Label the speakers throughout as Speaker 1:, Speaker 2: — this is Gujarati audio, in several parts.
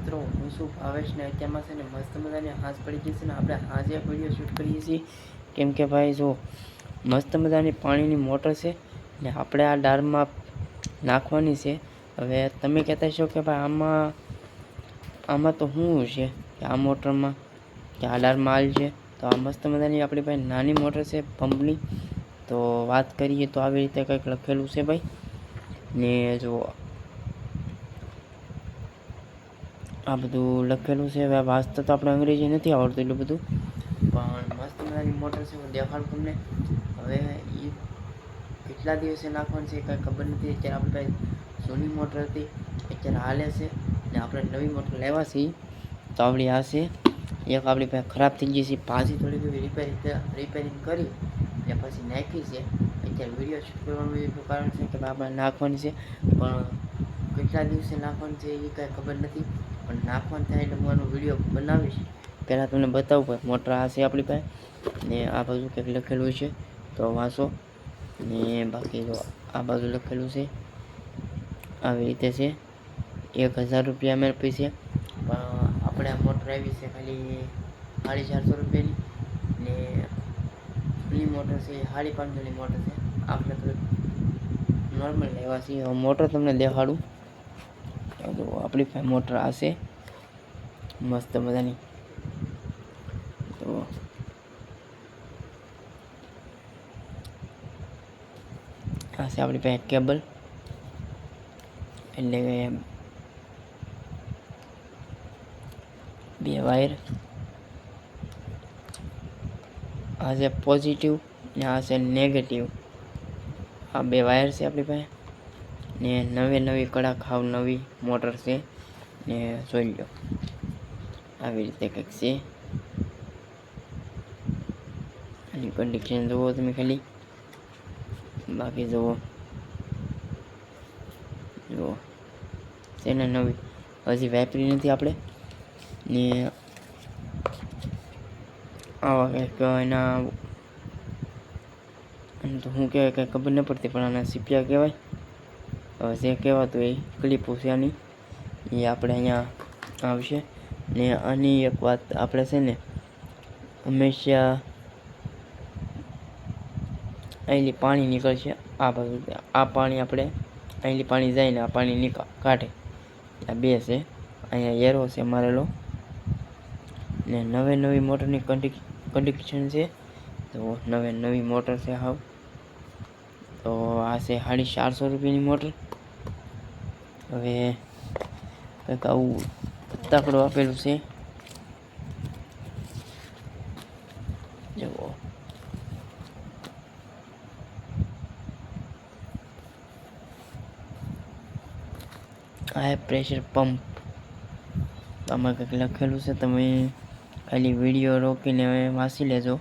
Speaker 1: મિત્રો હું શું ભાવેશ ને અત્યારમાં છે ને મસ્ત મજાની હાંસ પડી ગઈ છે ને આપણે હાંસ એક વિડીયો શૂટ કરીએ છીએ કેમ કે ભાઈ જો મસ્ત મજાની પાણીની મોટર છે ને આપણે આ ડારમાં નાખવાની છે. હવે તમે કહેતા છો કે ભાઈ આમાં તો શું છે કે આ મોટરમાં કે આ ડારમાં હાલ છે, તો આ મસ્ત મજાની આપણી પાસે નાની મોટર છે પંપની. તો વાત કરીએ તો આવી રીતે કંઈક લખેલું છે ભાઈ. ને જો આ બધું લખેલું છે. હવે વાંચતા તો આપણે અંગ્રેજી નથી આવડતું એટલું બધું, પણ મસ્ત મજાની મોટર છે. હું દેખાડું તમને. હવે એ કેટલા દિવસે નાખવાનું છે કાંઈ ખબર નથી. અત્યારે આપણી પાસે જૂની મોટર હતી, અત્યારે હાલે છે ને આપણે નવી મોટર લેવા છીએ. તો આપણી આ છે એક આપણી પાસે ખરાબ થઈ ગઈ છે, પાછી થોડીક રિપેરિંગ કરી ને પછી નાખી છે. અત્યારે વિડીયો શૂટ કરવાનું એટલું કારણ છે કે આપણે નાખવાની છે, પણ કેટલા દિવસે નાખવાની છે એ કાંઈ ખબર નથી. પણ નાખવાનું થાય એટલે હું આનો વિડીયો બનાવીશ. પહેલાં તમને બતાવું ભાઈ મોટર આ છે આપણી પાસે ને આ બાજુ કંઈક લખેલું છે તો વાંચો. ને બાકી જો આ બાજુ લખેલું છે આવી રીતે છે. 1000 રૂપિયા MRP છે, પણ આપણે આ મોટર આવી છે ખાલી 450 રૂપિયાની. ને જૂની મોટર છે 550ની મોટર છે. આપણે થોડીક નોર્મલ લેવા છીએ. હવે મોટર તમને દેખાડું. તો આપણી પાસે મોટર આ છે મસ્ત મજાની. તો આ છે આપણી પાસે કેબલ, એટલે કે 2 વાયર. આ છે પોઝિટિવ ને આ છે નેગેટિવ. આ 2 વાયર છે આપણી પાસે ને નવી કડાક હાવ નવી મોટર છે. ને જોઈ લો આવી રીતે કંઈક છે. આની કન્ડિશન જુઓ તમે ખાલી. બાકી જુઓ છે ને નવી, હજી વાપરી નથી આપણે. ને આવા કંઈક એના તો શું કહેવાય કંઈ ખબર ન પડતી, પણ આના સીપિયા કહેવાય. જે કહેવાતું એ ક્લિપો છે આની, એ આપણે અહીંયા આવશે. ને આની એક વાત આપણે છે ને હંમેશા અહીંથી પાણી નીકળશે આ બાજુ. આ પાણી આપણે અહીંથી પાણી જાય ને આ પાણી કાઢે. આ 2 છે. અહીંયા એરો છે મારેલો. ને નવી મોટરની કન્ડિશન છે. તો નવી મોટર છે હાવ. તો આ છે 450 રૂપિયાની મોટર. હવે કંઈક આવું તકડું આપેલું છે જુઓ. આ પ્રેશર પંપ. આમાં કંઈક લખેલું છે, તમે ખાલી વિડીયો રોકીને વાંચી લેજો.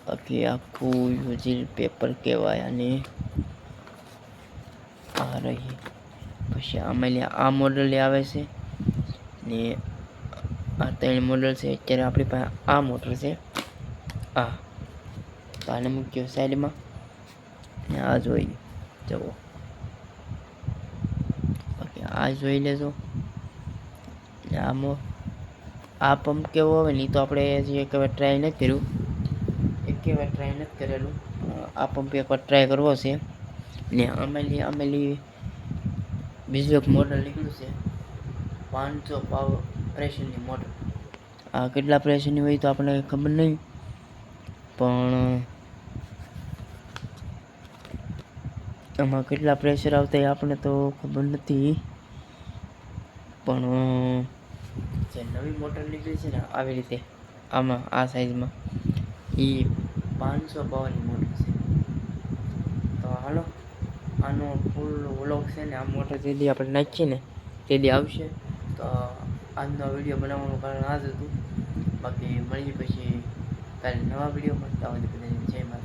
Speaker 1: બાકી આખું યુઝિલ પેપર કહેવાય. અને આ રહી પછી આમાં આ મોડલ આવે છે ને આ 3 મોડલ છે. અત્યારે આપણી પાસે આ મોટર છે આ. તો આને મૂક્યો સાઈડમાં ને આ જોઈ જુઓ. બાકી આ જોઈ લેજો. આ પંપ કેવો આવે ને એ તો આપણે હજી એક વાર ટ્રાય નથી કર્યું, ટ્રાય નથી કરેલું. આ પંપ એકવાર ટ્રાય કરવો છે. ને આમેલી બીજું એક મોટર નીકળ્યું છે 500 પાવર પ્રેશરની મોટર. આ કેટલા પ્રેશરની હોય તો આપણને ખબર નહીં, પણ આમાં કેટલા પ્રેશર આવતા એ આપણને તો ખબર નથી. પણ જે નવી મોટર નીકળી છે ને આવી રીતે આમાં આ સાઈઝમાં એ 500 પાવરની મોટર છે. તો હાલો આનો ફૂલ વ્લોગ છે ને આ મોટર જેથી આપણે નાખીએ ને તેથી આવશે. તો આજનો વિડીયો બનાવવાનું કારણ આ જ હતું. બાકી મળીએ પછી કાલે નવા વિડીયોમાં. ત્યાં સુધી બધાને જય માતા.